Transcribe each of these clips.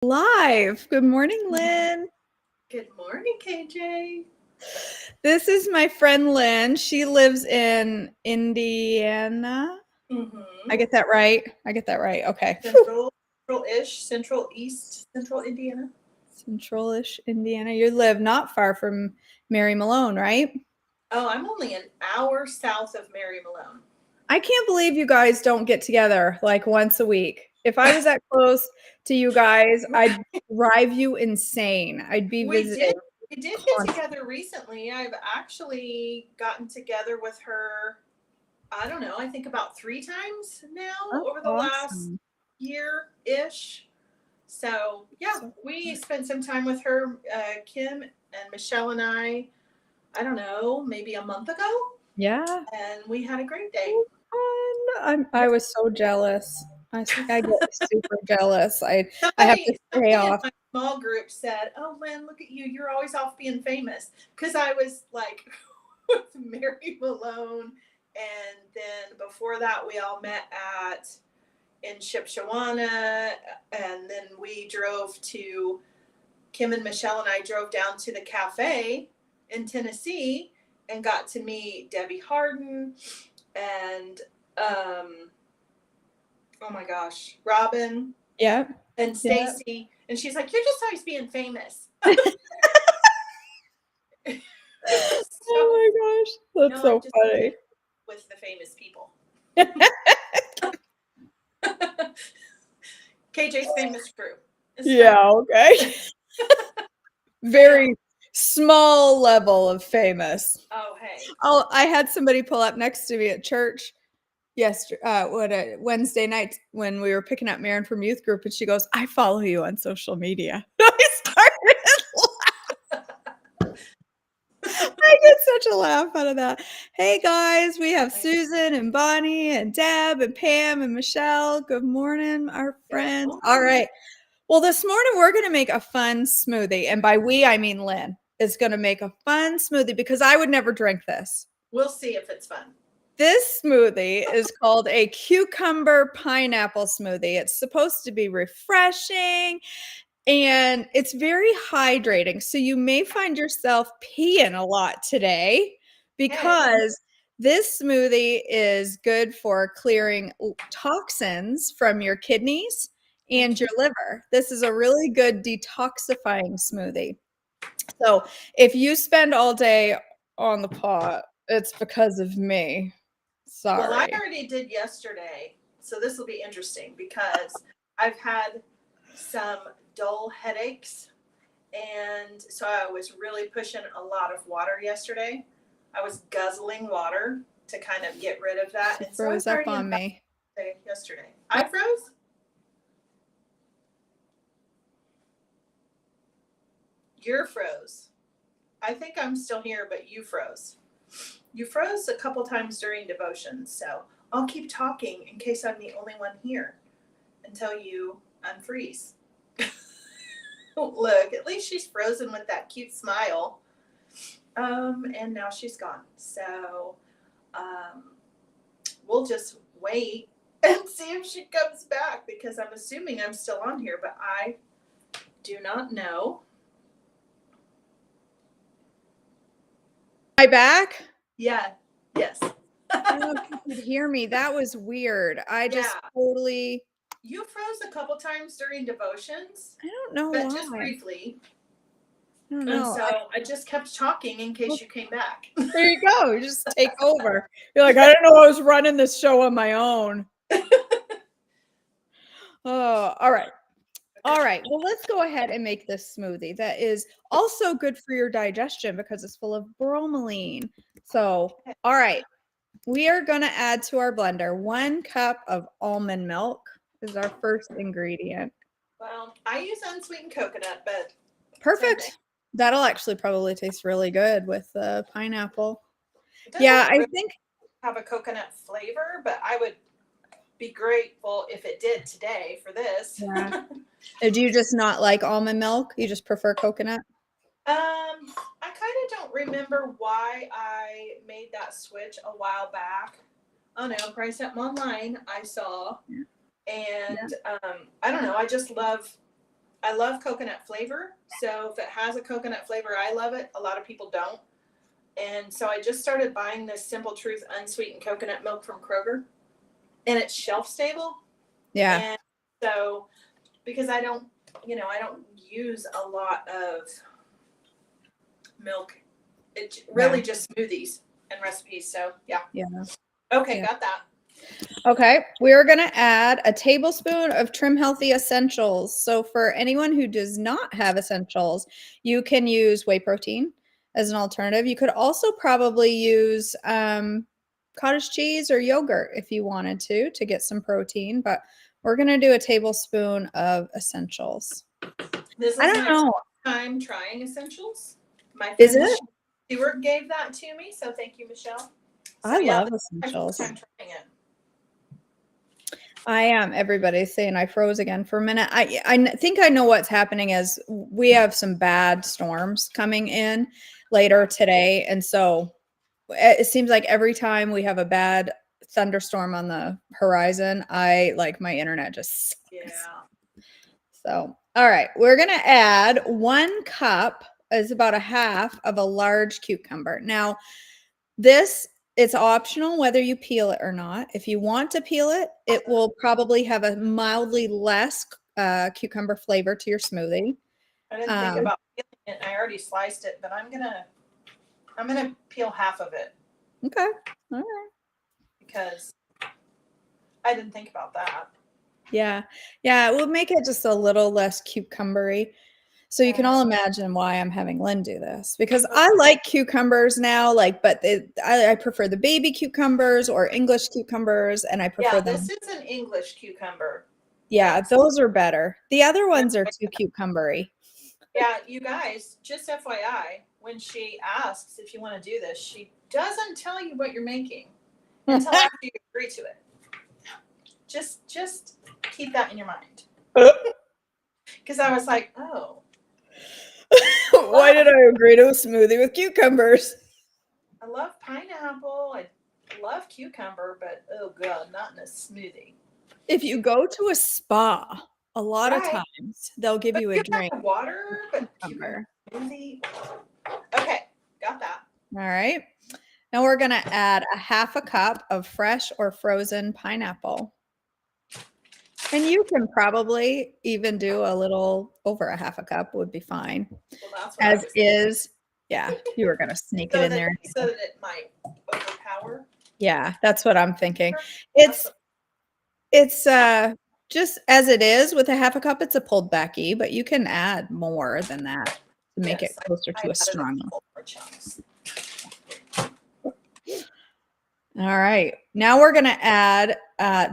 Live. Good morning, Lynn. Good morning, KJ. This is my friend Lynn. She lives in Indiana. I Mm-hmm. get that right. Okay. Central-ish, Central East, Central Indiana. Central-ish Indiana. You live not far from Mary Malone, right? Oh, I'm only an hour south of Mary Malone. I can't believe you guys don't get together like once a week. If I was that close to you guys, I'd drive you insane. I'd be We visiting did we did get constantly. together recently. I've actually gotten together with her, I don't know, I think about 3 times now Oh, over the last awesome. year-ish. So yeah, So we spent some time with her, Kim and Michelle and I don't know, maybe a month ago, yeah. and we had a great day. I was so jealous. I get super jealous. I have to stay Somebody in off. my small group said, "Oh, Lynn, look at you! You're always off being famous." Because I was like with Mary Malone, and then before that, we all met at in Shipshawana, and then we drove to Kim and Michelle and I drove down to the cafe in Tennessee and got to meet Debbie Harden and oh my gosh, Robin Yeah. and Yeah. Stacy, and she's like, "You're just always being famous." So Oh my gosh. That's no, I'm so just funny. with the famous people. KJ's famous crew. It's fun. Yeah, okay. I know. Very small level of famous. Oh hey. Oh, I had somebody pull up next to me at church yesterday, Wednesday night when we were picking up Marin from youth group, and she goes, "I follow you on social media." I started I get such a laugh out of that. Hey guys, we have I know. Susan and Bonnie and Deb and Pam and Michelle. Good morning, our Good friends. All morning. right. Well, this morning we're going to make a fun smoothie. And by we, I mean Lynn is going to make a fun smoothie because I would never drink this. We'll see if it's fun. This smoothie is called a cucumber pineapple smoothie. It's supposed to be refreshing and it's very hydrating. So you may find yourself peeing a lot today Hey. because this smoothie is good for clearing toxins from your kidneys and your Interesting. liver. This is a really good detoxifying smoothie. So if you spend all day on the pot, it's because of me. Well, I Sorry. already did yesterday, so this will be interesting because I've had some dull headaches, and so I was really pushing a lot of water yesterday. I was guzzling water to kind of get rid of that, She and so I froze was up already in on me. bed yesterday. Oh, I froze. You're froze. I think I'm still here, but you froze. You froze a couple times during devotion, so I'll keep talking in case I'm the only one here until you unfreeze. Look, at least she's frozen with that cute smile. And now she's gone. So um, we'll just wait and see if she comes back because I'm assuming I'm still on here, but I do not know. am I back? Yeah, yes. I don't know if you could hear me. That was weird. I just Yeah, totally, you froze a couple times during devotions, I don't know but just why. briefly. I don't And know. so I just kept talking in case you came back. There you go. You just take over. You're like, I didn't know I was running this show on my own. Oh, all right. All right. Well, let's go ahead and make this smoothie. That is also good for your digestion because it's full of bromelain. So, all right. We are going to add to our blender 1 cup of almond milk is our first ingredient. Well, I use unsweetened coconut, but same thing. Perfect. That'll actually probably taste really good with the pineapple. It Yeah, doesn't I really think have a coconut flavor, but I would be grateful if it did today for this. yeah. Do you just not like almond milk? You just prefer coconut? I kind of don't remember why I made that switch a while back. Oh no, probably something online I saw, Yeah. Yeah. and I don't know. I just love I love coconut flavor. So if it has a coconut flavor, I love it. A lot of people don't. And so I just started buying this Simple Truth unsweetened coconut milk from Kroger, and it's shelf stable. Yeah. And so because I don't use a lot of milk. It's really just smoothies and recipes. So yeah. Yeah. Okay, Yeah. got that. Okay, we're going to add a tablespoon of Trim Healthy Essentials. So for anyone who does not have essentials, you can use whey protein as an alternative. You could also probably use cottage cheese or yogurt if you wanted to get some protein, but we're going to do a tablespoon of essentials. This is I don't know. first time trying essentials. My Is friend it? Stewart gave that to me, so thank you, Michelle. So, I yeah, love this is my essentials. first time trying it. I am. Everybody's saying I froze again for a minute. I think I know what's happening is we have some bad storms coming in later today. And so it seems like every time we have a bad thunderstorm on the horizon, my internet just sucks. Yeah. So, all right, we're going to add 1 cup is about a half of a large cucumber. Now, it's optional whether you peel it or not. If you want to peel it, it will probably have a mildly less cucumber flavor to your smoothie. I didn't think about peeling it. I already sliced it, but I'm gonna peel half of it. Okay. All right. Because I didn't think about that. Yeah. Yeah. It will make it just a little less cucumbery. So you can all imagine why I'm having Lynn do this, because I like cucumbers now, but I prefer the baby cucumbers or English cucumbers, and I prefer them. This is an English cucumber. Yeah, those are better. The other ones are too cucumbery. Yeah, you guys, just FYI, when she asks if you want to do this, she doesn't tell you what you're making until after you agree to it. Just keep that in your mind. Because I was like, oh. Why did I agree to a smoothie with cucumbers? I love pineapple. I love cucumber, but oh god, not in a smoothie. If you go to a spa, a lot of times they'll give you a drink. Water, but cucumber smoothie. Okay, got that. All right. Now we're going to add a half a cup of fresh or frozen pineapple. And you can probably even do a little over a half a cup would be fine. Well, that's what as is. Yeah, you were going to sneak it in there. So that it might overpower. Yeah, that's what I'm thinking. It's just as it is with a half a cup, it's a pulled backy, but you can add more than that to make it closer to a strong one. All right. Now we're going to add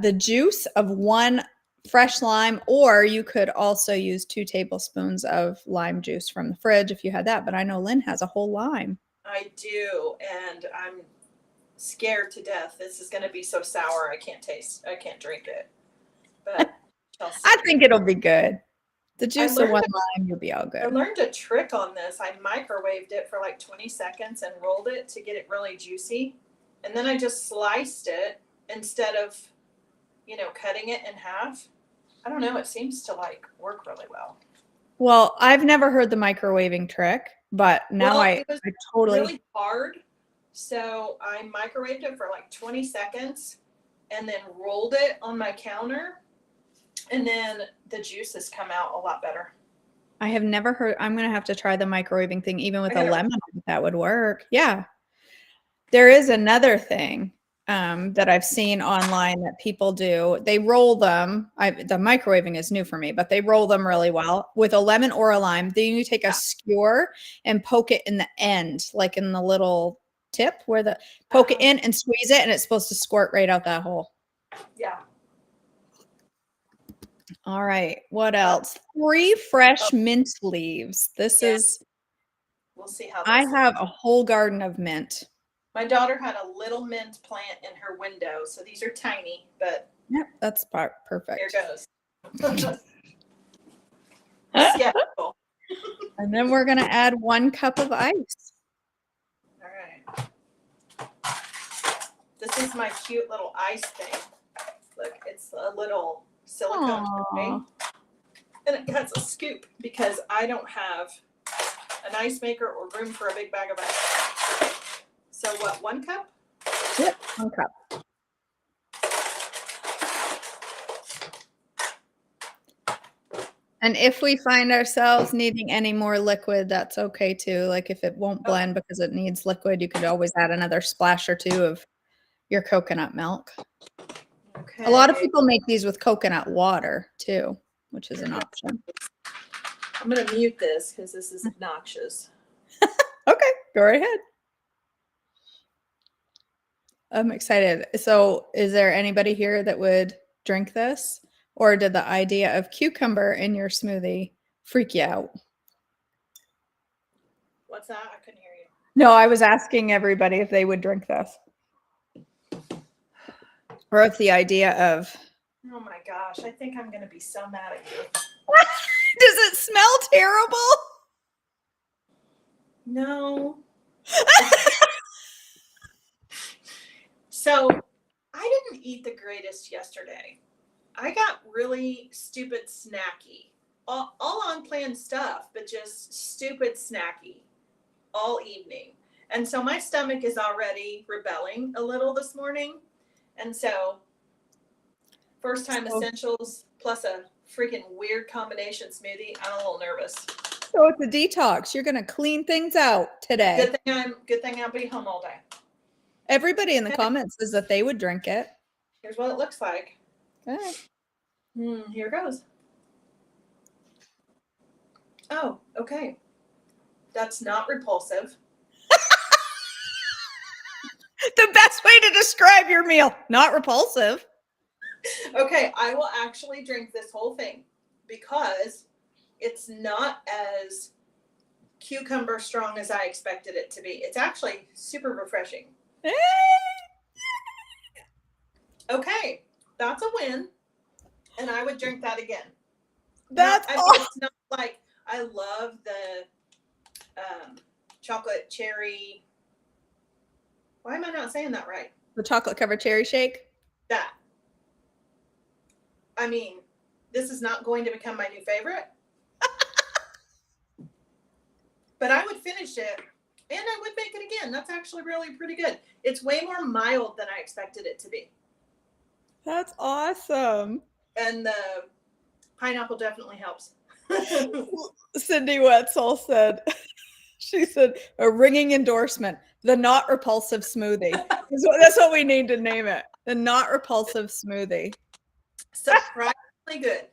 the juice of 1 fresh lime, or you could also use 2 tablespoons of lime juice from the fridge if you had that. But I know Lynn has a whole lime. I do, and I'm scared to death. This is going to be so sour. I can't drink it. But I think it'll be good. The juice of 1 lime, you'll be all good. I learned a trick on this. I microwaved it for like 20 seconds and rolled it to get it really juicy. And then I just sliced it instead of, cutting it in half. I don't know. It seems to work really well. Well, I've never heard the microwaving trick, but now I totally. Really hard. So I microwaved it for like 20 seconds and then rolled it on my counter. And then the juices come out a lot better. I have never heard. I'm going to have to try the microwaving thing, even with a lemon. That would work. Yeah. There is another thing that I've seen online that people do. They roll them. The microwaving is new for me, but they roll them really well with a lemon or a lime. Then you take a skewer and poke it in the end, like in the little tip where poke it in and squeeze it, and it's supposed to squirt right out that hole. Yeah. All right. What else? 3 fresh mint leaves. This is. We'll see how. I have a whole garden of mint. My daughter had a little mint plant in her window, so these are tiny, but. Yep, that's perfect. Here goes. Skeptical. And then we're going to add 1 cup of ice. All right. This is my cute little ice thing. Look, it's a little silicone tray. And it cuts a scoop because I don't have an ice maker or room for a big bag of ice. So what, 1 cup? Yep, 1 cup. And if we find ourselves needing any more liquid, that's okay too. Like if it won't blend because it needs liquid, you could always add another splash or 2 of your coconut milk. Okay. A lot of people make these with coconut water too, which is an option. I'm going to mute this because this is obnoxious. Okay, go right ahead. I'm excited. So is there anybody here that would drink this? Or did the idea of cucumber in your smoothie freak you out? What's that? I couldn't hear you. No, I was asking everybody if they would drink this. Or if the idea of... Oh my gosh, I think I'm going to be so mad at you. Does it smell terrible? No. So I didn't eat the greatest yesterday. I got really stupid snacky. All unplanned stuff, but just stupid snacky all evening. And so my stomach is already rebelling a little this morning. And so first time essentials plus a freaking weird combination smoothie, I'm a little nervous. So it's a detox. You're going to clean things out today. Good thing I'll be home all day. Everybody in the comments says that they would drink it. Here's what it looks like. Okay. Here goes. Oh, okay. That's not repulsive. The best way to describe your meal. Not repulsive. Okay, I will actually drink this whole thing because it's not as cucumber strong as I expected it to be. It's actually super refreshing. Okay, that's a win. And I would drink that again. That's awesome. It's not like I love the chocolate cherry. Why am I not saying that right? The chocolate covered cherry shake? That. I mean, this is not going to become my new favorite. But I would finish it and I would make it again. That's actually really pretty good. It's way more mild than I expected it to be. That's awesome. And the pineapple definitely helps. Cindy Wetzel said, she said, a ringing endorsement, the not repulsive smoothie. That's what we need to name it. The not repulsive smoothie. Surprisingly good.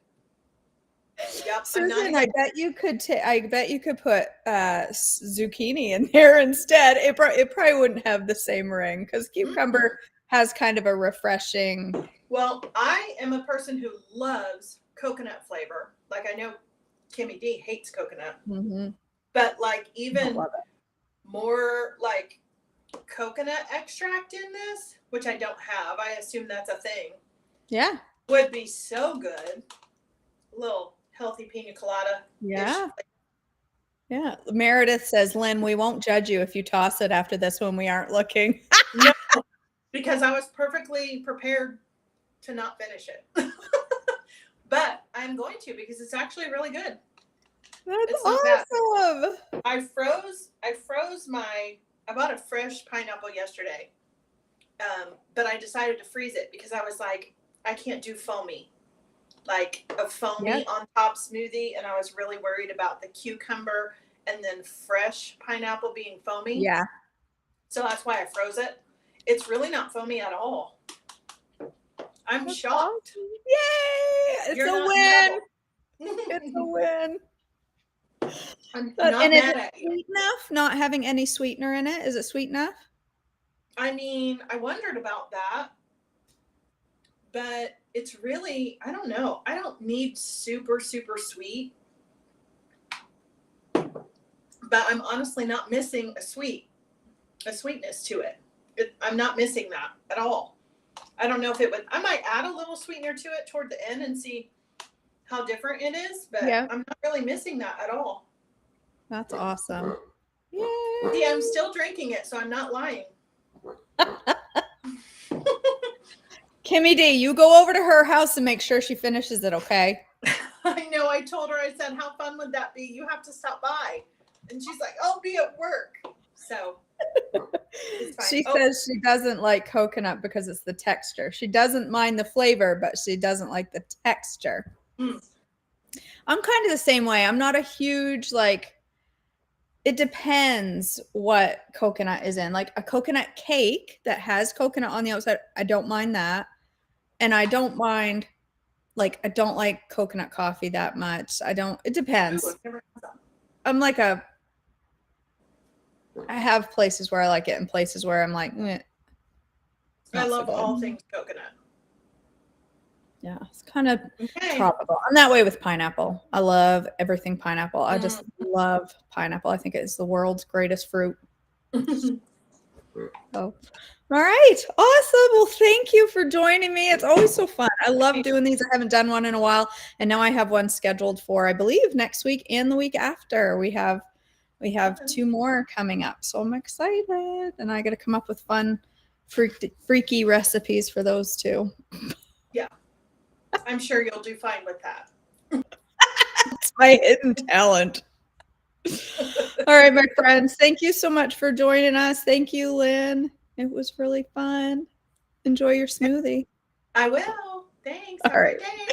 Yep, Susan, I bet you could put zucchini in there instead. It probably wouldn't have the same ring because cucumber has kind of a refreshing. Well, I am a person who loves coconut flavor. Like I know Kimmy D hates coconut, but like even more like coconut extract in this, which I don't have. I assume that's a thing. Yeah, would be so good. A little healthy pina colada. Yeah. Yeah. Meredith says, Lynn, we won't judge you if you toss it after this when we aren't looking. No, because I was perfectly prepared to not finish it. But I'm going to because it's actually really good. That's awesome. I bought a fresh pineapple yesterday. But I decided to freeze it because I was like, I can't do foamy. Like a foamy on top smoothie, and I was really worried about the cucumber and then fresh pineapple being foamy. Yeah. So that's why I froze it. It's really not foamy at all. I'm shocked. Awesome. Yay! It's a win. It's a win. I'm not and mad is it at you. Sweet enough? Not having any sweetener in it? Is it sweet enough? I mean, I wondered about that. But it's really, I don't know. I don't need super, super sweet. But I'm honestly not missing a sweetness to it. I'm not missing that at all. I don't know if it would, I might add a little sweetener to it toward the end and see how different it is. But I'm not really missing that at all. That's awesome. Yay. See, I'm still drinking it, so I'm not lying. Kimmy D, you go over to her house and make sure she finishes it, okay? I know. I told her, I said, how fun would that be? You have to stop by. And she's like, I'll be at work. So it's fine. She says she doesn't like coconut because it's the texture. She doesn't mind the flavor, but she doesn't like the texture. Mm. I'm kind of the same way. I'm not a huge, like, it depends what coconut is in. Like a coconut cake that has coconut on the outside, I don't mind that. And I don't mind, like, I don't like coconut coffee that much. It depends. Ooh, I'm like I have places where I like it and places where I'm like, I love all things coconut. Yeah, it's kind of Okay. tropical. I'm that way with pineapple. I love everything pineapple. I just love pineapple. I think it's the world's greatest fruit. So, all right. Awesome. Well, thank you for joining me. It's always so fun. I love doing these. I haven't done one in a while. And now I have one scheduled for, I believe, next week and the week after. We have 2 more coming up. So I'm excited. And I got to come up with fun, freaky recipes for those too. Yeah. I'm sure you'll do fine with that. It's my hidden talent. All right, my friends. Thank you so much for joining us. Thank you, Lynn. It was really fun. Enjoy your smoothie. I will. Thanks. All right. Have a good day.